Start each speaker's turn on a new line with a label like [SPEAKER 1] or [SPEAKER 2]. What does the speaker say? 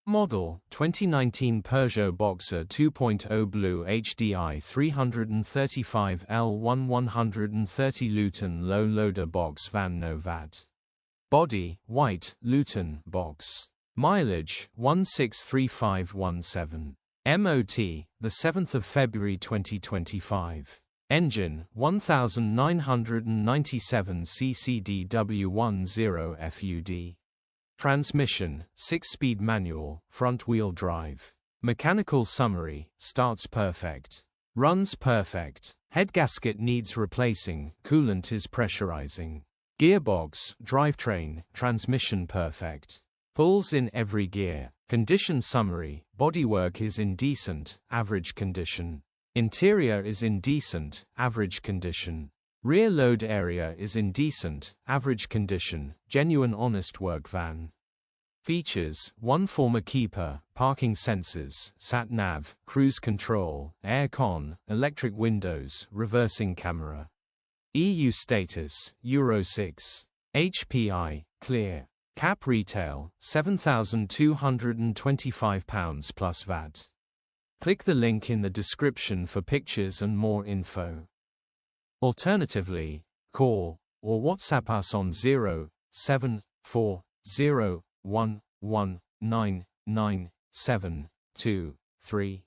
[SPEAKER 1] Model 2019 Peugeot Boxer 2.0 BlueHDi 335L1 130 Luton low loader box van no VAT. Body white Luton box. Mileage 163517. MOT the 7th of February 2025. Engine 1997 ccdw10 FUD. Transmission 6-speed manual, front-wheel drive. Mechanical summary: starts perfect. Runs perfect. Headgasket needs replacing, coolant is pressurising. Gearbox, drivetrain, transmission perfect. Pulls in every gear. Condition summary: bodywork is in decent, average condition. Interior is in decent, average condition. Rear load area is in decent, average condition, genuine honest work van. Features: 1 former keeper, parking sensors, sat-nav, cruise control, air con, electric windows, reversing camera. EU status, Euro 6. HPI, clear. Cap retail, £7,225 plus VAT. Click the link in the description for pictures and more info. Alternatively, call or WhatsApp us on 07401199723.